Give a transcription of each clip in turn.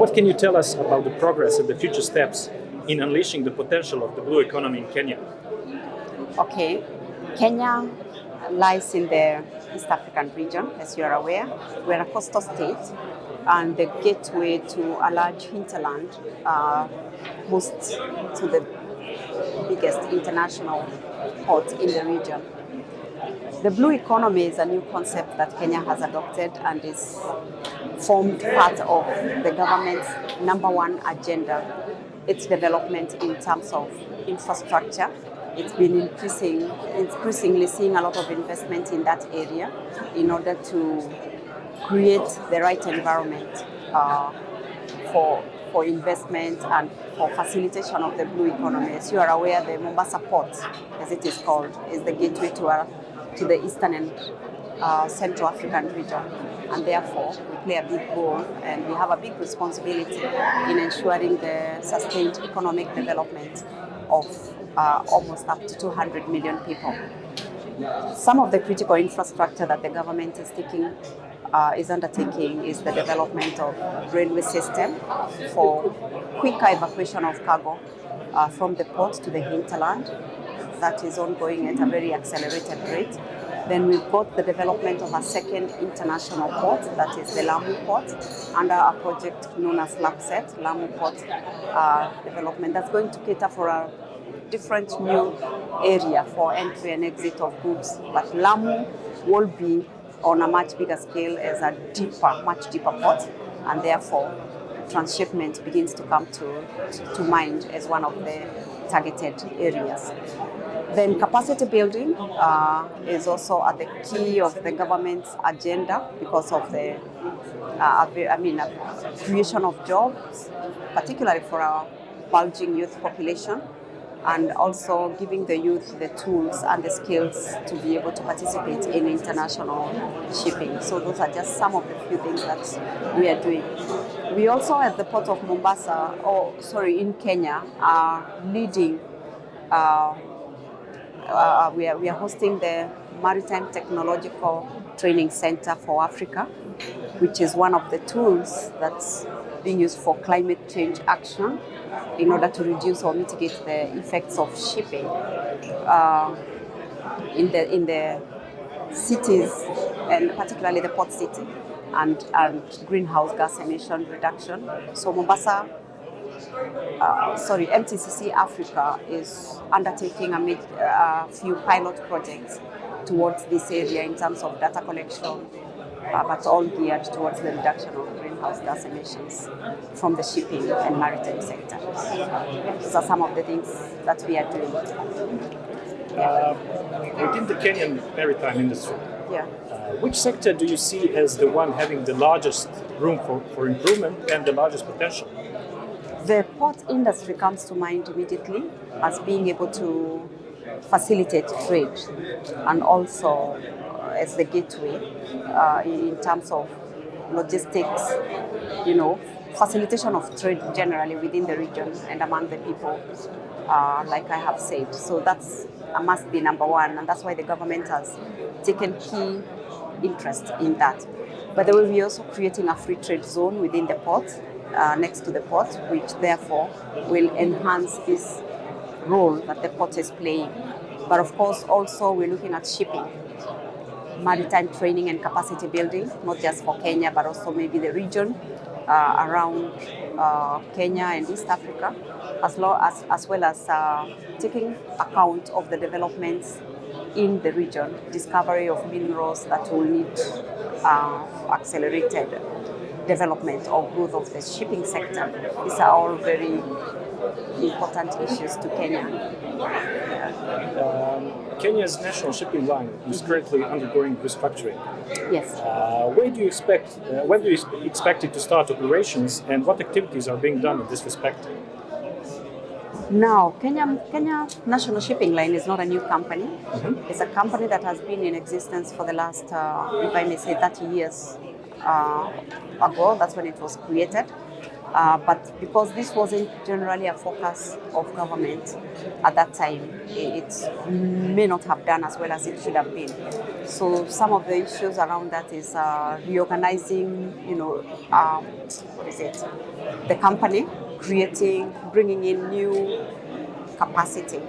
what can you tell us about the progress and the future steps in unleashing the potential of the blue economy in Kenya? Okay, Kenya lies in the East African region, as you are aware. We're a coastal state and the gateway to a large hinterland, host to the biggest international port in the region. The blue economy is a new concept that Kenya has adopted and is formed part of the government's number one agenda. Its development in terms of infrastructure. It's been increasingly seeing a lot of investment in that area in order to create the right environment for investment and for facilitation of the blue economy. As you are aware, the Mombasa Port, as it is called, is the gateway to the Eastern and Central African region, and therefore we play a big role and we have a big responsibility in ensuring the sustained economic development of almost up to 200 million people. Some of the critical infrastructure that the government is undertaking is the development of railway system for quicker evacuation of cargo from the port to the hinterland. That is ongoing at a very accelerated rate. Then we've got the development of a second international port, that is the Lamu Port, under a project known as LAPSET, Lamu Port development, that's going to cater for a different new area for entry and exit of goods. But Lamu will be on a much bigger scale as a much deeper port, and therefore transshipment begins to come to mind as one of the targeted areas. Then capacity building is also at the key of the government's agenda because of the creation of jobs, particularly for our bulging youth population, and also giving the youth the tools and the skills to be able to participate in international shipping. So those are just some of the few things that we are doing. We also at the Port of Mombasa, in Kenya, are leading, we are hosting the Maritime Technological Training Center for Africa, which is one of the tools that's being used for climate change action in order to reduce or mitigate the effects of shipping in the cities, and particularly the port city, and greenhouse gas emission reduction. So MTCC Africa is undertaking a few pilot projects towards this area in terms of data collection, but all geared towards the reduction of greenhouse gas emissions from the shipping and maritime sector. These are some of the things that we are doing. Within the Kenyan maritime industry, Yeah. Which sector do you see as the one having the largest room for improvement and the largest potential? The port industry comes to mind immediately as being able to facilitate trade and also as the gateway in terms of logistics, facilitation of trade generally within the region and among the people, like I have said. So that's must be number one, and that's why the government has taken key interest in that. By the way, we're also creating a free trade zone within the port, next to the port, which therefore will enhance this role that the port is playing. But of course, also we're looking at shipping, maritime training and capacity building, not just for Kenya, but also maybe the region around Kenya and East Africa, as well as taking account of the developments in the region, discovery of minerals that will need accelerated development or growth of the shipping sector. These are all very important issues to Kenya. Kenya's national shipping line is currently undergoing restructuring. Yes. When do you expect it to start operations, and what activities are being done in this respect? Now, Kenya National Shipping Line is not a new company. Mm-hmm. It's a company that has been in existence for the last, if I may say, 30 years ago. That's when it was created. But because this wasn't generally a focus of government at that time, it may not have done as well as it should have been. So some of the issues around that is reorganizing, the company, bringing in new capacity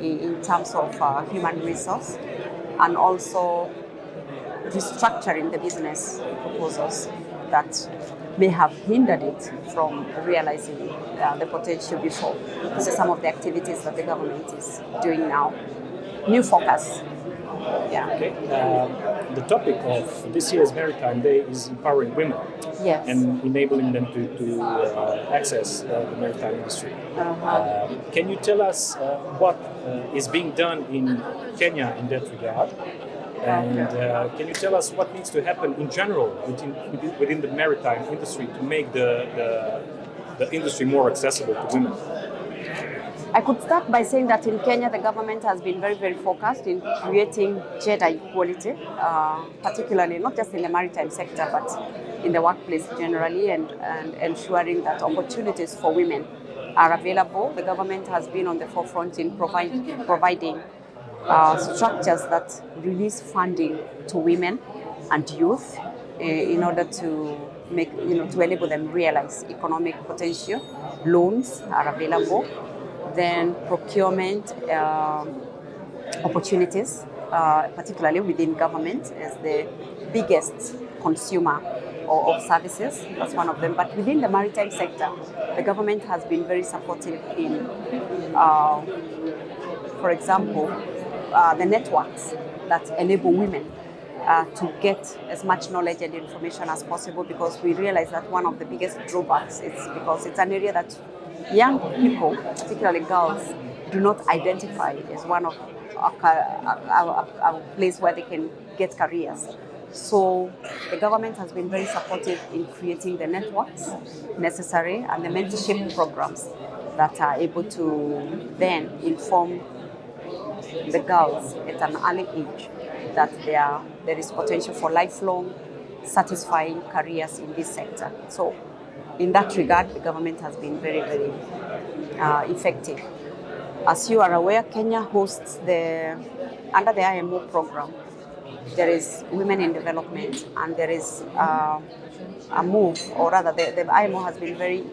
in terms of human resource, and also restructuring the business proposals that may have hindered it from realizing the potential before. These are some of the activities that the government is doing now. New focus. Yeah. Okay. The topic of this year's Maritime Day is empowering women Yes. and enabling them to access the maritime industry. Can you tell us what is being done in Kenya in that regard? And can you tell us what needs to happen in general within the maritime industry to make the industry more accessible to women? I could start by saying that in Kenya, the government has been very, very focused in creating gender equality, particularly not just in the maritime sector, but in the workplace generally, and ensuring that opportunities for women are available. The government has been on the forefront in providing structures that release funding to women and youth in order to to enable them realize economic potential. Loans are available. Then procurement opportunities, particularly within government, as the biggest consumer of services. That's one of them. But within the maritime sector, the government has been very supportive in, for example, the networks that enable women to get as much knowledge and information as possible, because we realize that one of the biggest drawbacks is because it's an area that young people, particularly girls, do not identify as one of a place where they can get careers. So the government has been very supportive in creating the networks necessary and the mentorship programs that are able to then inform the girls at an early age that there is potential for lifelong, satisfying careers in this sector. So in that regard, the government has been very, very effective. As you are aware, Kenya hosts under the IMO program, there is Women in Development, and there is a move, or rather the IMO has been very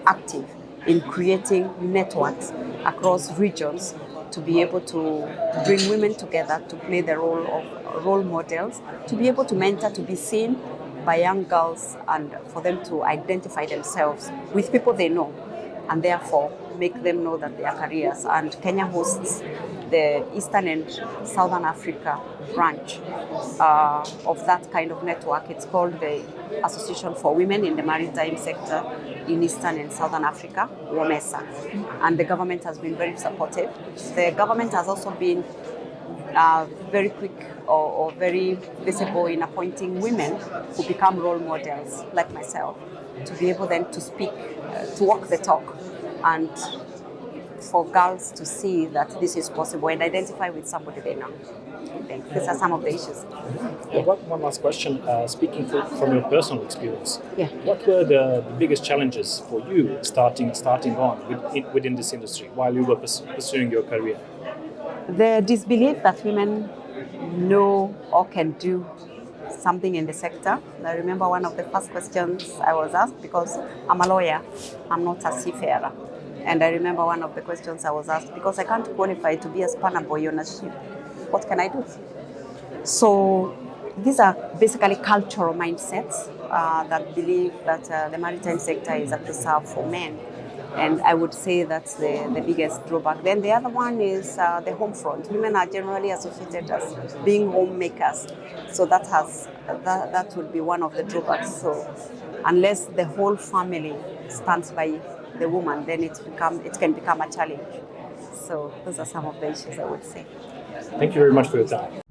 active in creating networks across regions to be able to bring women together to play the role of role models, to be able to mentor, to be seen by young girls, and for them to identify themselves with people they know, and therefore make them know that their careers. And Kenya hosts the Eastern and Southern Africa branch of that kind of network. It's called the Association for Women in the Maritime Sector in Eastern and Southern Africa, WOMESA. And the government has been very supportive. The government has also been very quick or very visible in appointing women who become role models, like myself, to be able then to speak, to walk the talk, and for girls to see that this is possible and identify with somebody they know. I think these are some of the issues. Yeah. One last question. Speaking from your personal experience, Yeah. what were the biggest challenges for you starting on within this industry while you were pursuing your career? The disbelief that women know or can do something in the sector. I remember one of the first questions I was asked, because I'm a lawyer, I'm not a seafarer. And I remember one of the questions I was asked, because I can't qualify to be a spanner boy on a ship, what can I do? So these are basically cultural mindsets that believe that the maritime sector is a preserve for men. And I would say that's the biggest drawback. Then the other one is the home front. Women are generally associated as being homemakers. So that would be one of the drawbacks. So unless the whole family stands by the woman, then it can become a challenge. So those are some of the issues I would say. Thank you very much for your time.